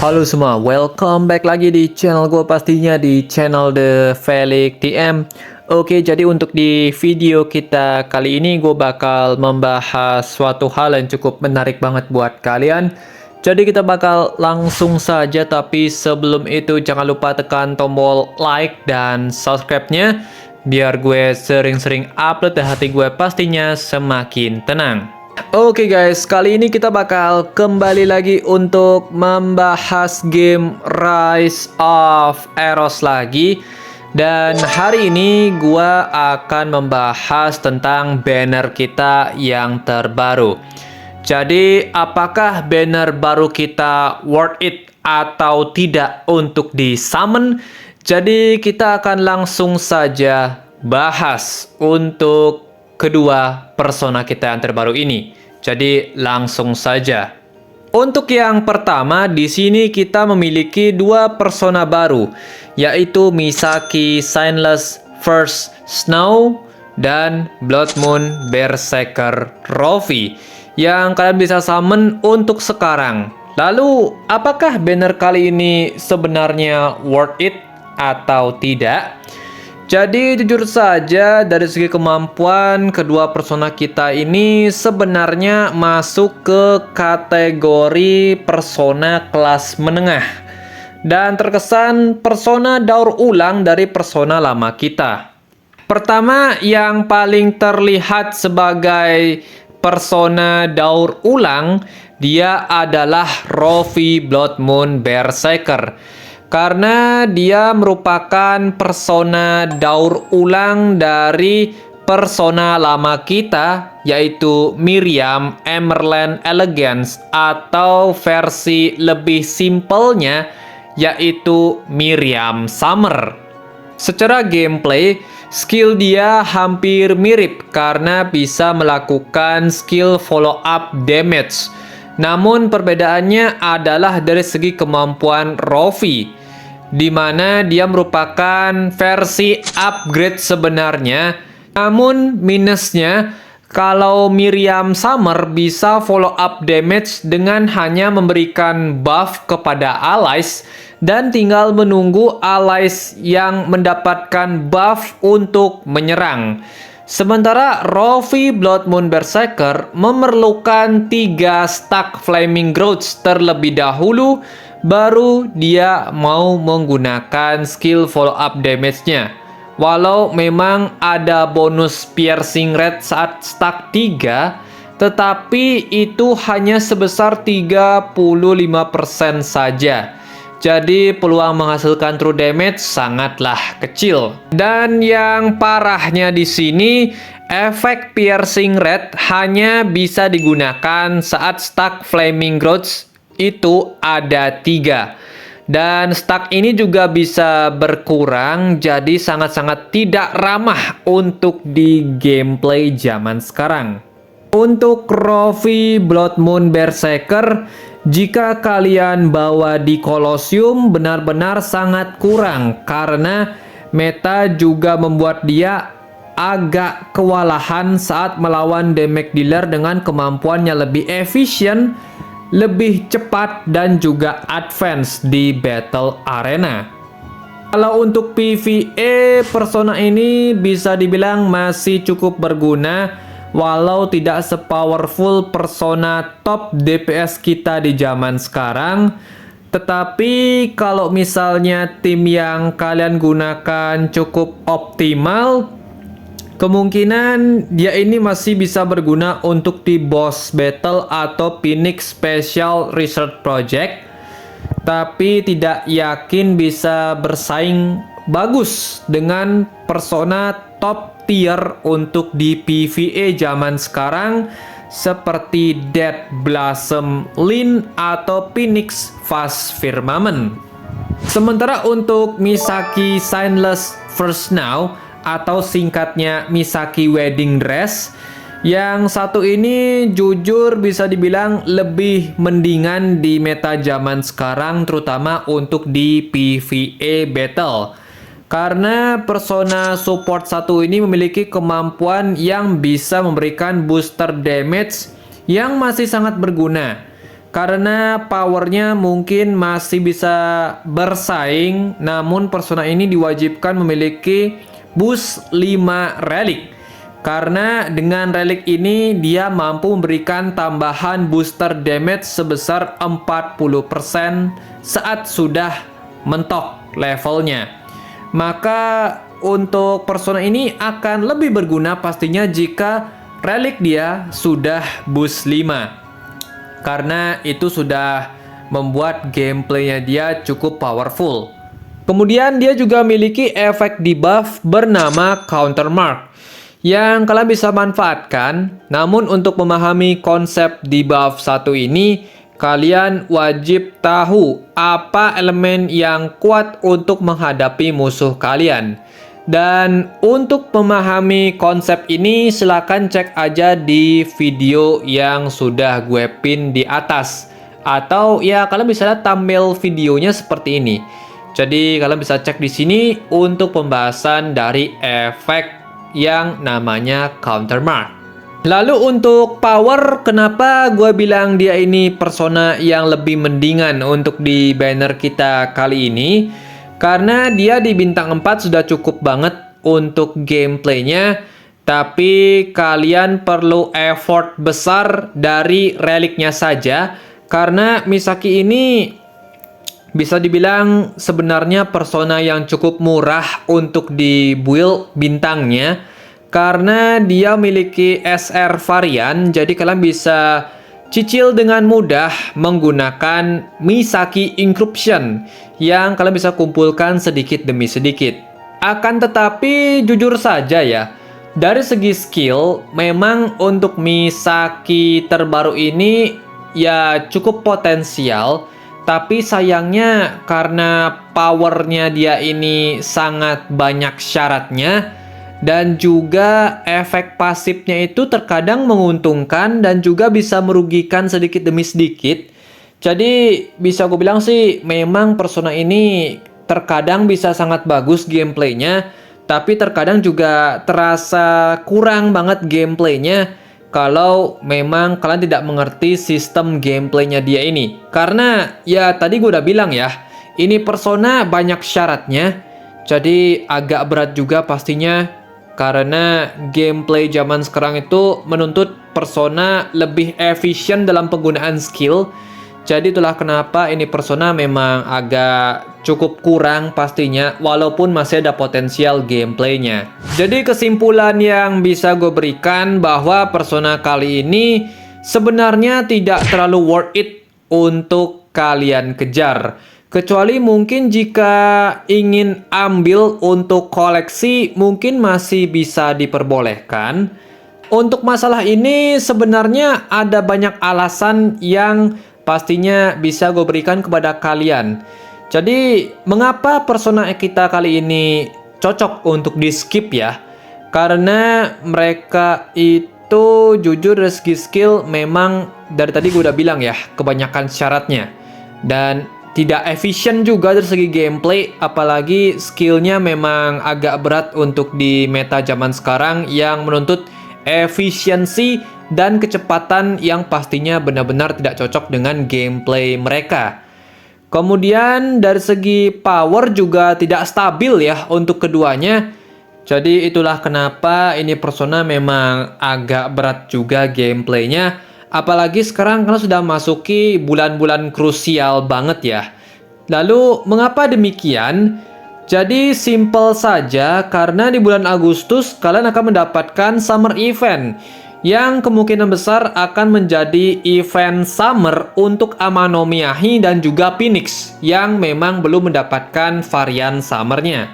Halo semua, welcome back lagi di channel gue, pastinya di channel The Felix TM. Oke, jadi untuk di video kita kali ini gue bakal membahas suatu hal yang cukup menarik banget buat kalian. Jadi kita bakal langsung saja, tapi sebelum itu jangan lupa tekan tombol like dan subscribe-nya biar gue sering-sering upload dan hati gue pastinya semakin tenang. Oke guys, kali ini kita bakal kembali lagi untuk membahas game Rise of Eros lagi. Dan hari ini gua akan membahas tentang banner kita yang terbaru. Jadi apakah banner baru kita worth it atau tidak untuk di summon? Jadi kita akan langsung saja bahas untuk kedua persona kita yang terbaru ini. Jadi langsung saja. Untuk yang pertama, di sini kita memiliki dua persona baru, yaitu Misaki Signless First Snow dan Blood Moon Berserker Rofi yang kalian bisa summon untuk sekarang. Lalu, apakah banner kali ini sebenarnya worth it atau tidak? Jadi jujur saja dari segi kemampuan kedua persona kita ini sebenarnya masuk ke kategori persona kelas menengah dan terkesan persona daur ulang dari persona lama kita. Pertama, yang paling terlihat sebagai persona daur ulang, dia adalah Rofi Blood Moon Berserker. Karena dia merupakan persona daur ulang dari persona lama kita, yaitu Miriam Emerald Elegance, atau versi lebih simpelnya yaitu Miriam Summer. Secara gameplay, skill dia hampir mirip karena bisa melakukan skill follow up damage. Namun perbedaannya adalah dari segi kemampuan Rofi, di mana dia merupakan versi upgrade sebenarnya. Namun minusnya, kalau Miriam Summer bisa follow up damage dengan hanya memberikan buff kepada allies dan tinggal menunggu allies yang mendapatkan buff untuk menyerang. Sementara Rofi Blood Moon Berserker memerlukan 3 stack Flaming Growth terlebih dahulu, baru dia mau menggunakan skill follow up damage-nya. Walau memang ada bonus piercing rate saat stack 3, tetapi itu hanya sebesar 35% saja. Jadi peluang menghasilkan true damage sangatlah kecil. Dan yang parahnya di sini, efek piercing rate hanya bisa digunakan saat stack Flaming Growth itu ada 3. Dan stack ini juga bisa berkurang, jadi sangat-sangat tidak ramah untuk di gameplay zaman sekarang. Untuk Rofi Blood Moon Berserker, jika kalian bawa di Colosseum benar-benar sangat kurang karena meta juga membuat dia agak kewalahan saat melawan damage dealer dengan kemampuannya lebih efisien, lebih cepat, dan juga advance di battle arena. Kalau untuk PvE, persona ini bisa dibilang masih cukup berguna, walau tidak sepowerful persona top DPS kita di zaman sekarang. Tetapi kalau misalnya tim yang kalian gunakan cukup optimal, kemungkinan dia ini masih bisa berguna untuk di boss battle atau Phoenix Special Research Project, tapi tidak yakin bisa bersaing bagus dengan persona top tier untuk di PvE zaman sekarang seperti Dead Blossom Lin atau Phoenix Fast Firmament. Sementara untuk Misaki Signless First Now atau singkatnya Misaki Wedding Dress, yang satu ini jujur bisa dibilang lebih mendingan di meta zaman sekarang, terutama untuk di PvE battle. Karena persona support satu ini memiliki kemampuan yang bisa memberikan booster damage yang masih sangat berguna. karena powernya mungkin masih bisa bersaing, namun persona ini diwajibkan memiliki boost 5 relik. Karena dengan relik ini dia mampu memberikan tambahan booster damage sebesar 40% saat sudah mentok levelnya. Maka untuk persona ini akan lebih berguna pastinya jika relik dia sudah boost 5. Karena itu sudah membuat gameplaynya dia cukup powerful. Kemudian dia juga memiliki efek debuff bernama Countermark yang kalian bisa manfaatkan. Namun untuk memahami konsep debuff satu ini, kalian wajib tahu apa elemen yang kuat untuk menghadapi musuh kalian. Dan untuk memahami konsep ini, silakan cek aja di video yang sudah gue pin di atas. Atau ya kalian bisa lihat thumbnail videonya seperti ini. Jadi kalian bisa cek di sini untuk pembahasan dari efek yang namanya Countermark. Lalu untuk power, kenapa gue bilang dia ini persona yang lebih mendingan untuk di banner kita kali ini? Karena dia di bintang 4 sudah cukup banget untuk gameplaynya, tapi kalian perlu effort besar dari reliknya saja. Karena Misaki ini bisa dibilang sebenarnya persona yang cukup murah untuk di build bintangnya. Karena dia memiliki SR varian, jadi kalian bisa cicil dengan mudah menggunakan Misaki Encryption yang kalian bisa kumpulkan sedikit demi sedikit. Akan tetapi jujur saja ya, dari segi skill memang untuk Misaki terbaru ini ya cukup potensial, tapi sayangnya karena powernya dia ini sangat banyak syaratnya. Dan juga efek pasifnya itu terkadang menguntungkan dan juga bisa merugikan sedikit demi sedikit. Jadi bisa gue bilang sih memang persona ini terkadang bisa sangat bagus gameplaynya, tapi terkadang juga terasa kurang banget gameplaynya kalau memang kalian tidak mengerti sistem gameplaynya dia ini. Karena ya tadi gue udah bilang ya, ini persona banyak syaratnya, jadi agak berat juga pastinya. Karena gameplay zaman sekarang itu menuntut persona lebih efisien dalam penggunaan skill. Jadi itulah kenapa ini persona memang agak cukup kurang pastinya, walaupun masih ada potensial gameplaynya. Jadi kesimpulan yang bisa gue berikan bahwa persona kali ini sebenarnya tidak terlalu worth it untuk kalian kejar. Kecuali mungkin jika ingin ambil untuk koleksi mungkin masih bisa diperbolehkan. Untuk masalah ini sebenarnya ada banyak alasan yang pastinya bisa gue berikan kepada kalian. Jadi mengapa persona kita kali ini cocok untuk di skip ya? Karena mereka itu jujur dari segi skill memang dari tadi gue udah bilang ya, kebanyakan syaratnya. Dan tidak efisien juga dari segi gameplay, apalagi skillnya memang agak berat untuk di meta zaman sekarang yang menuntut efisiensi dan kecepatan yang pastinya benar-benar tidak cocok dengan gameplay mereka. Kemudian dari segi power juga tidak stabil ya untuk keduanya. Jadi itulah kenapa ini persona memang agak berat juga gameplaynya. Apalagi sekarang karena sudah masuki bulan-bulan krusial banget ya. Lalu mengapa demikian? Jadi simple saja, karena di bulan Agustus kalian akan mendapatkan summer event yang kemungkinan besar akan menjadi event summer untuk Amanomiyahi dan juga Phoenix yang memang belum mendapatkan varian summernya.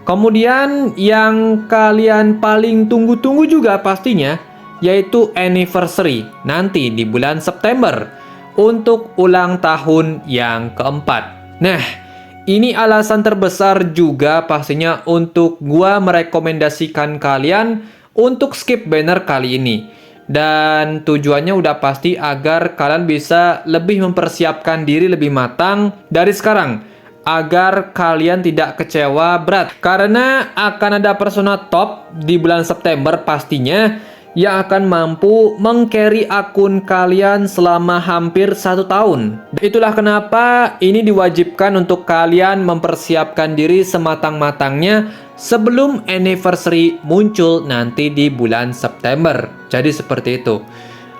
Kemudian yang kalian paling tunggu-tunggu juga pastinya yaitu anniversary nanti di bulan September untuk ulang tahun yang keempat. Nah, ini alasan terbesar juga pastinya untuk gua merekomendasikan kalian untuk skip banner kali ini. Dan tujuannya udah pasti agar kalian bisa lebih mempersiapkan diri lebih matang dari sekarang, agar kalian tidak kecewa berat. Karena akan ada persona top di bulan September pastinya yang akan mampu meng-carry akun kalian selama hampir 1 tahun. Itulah kenapa ini diwajibkan untuk kalian mempersiapkan diri sematang-matangnya sebelum anniversary muncul nanti di bulan September. Jadi seperti itu.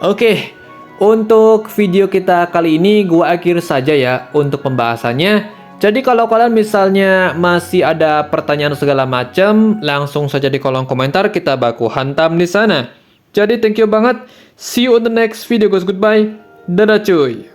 Oke, untuk video kita kali ini gua akhir saja ya untuk pembahasannya. Jadi kalau kalian misalnya masih ada pertanyaan segala macam, langsung saja di kolom komentar kita baku hantam di sana. Jadi thank you banget. See you on the next video guys. Goodbye. Dadah cuy.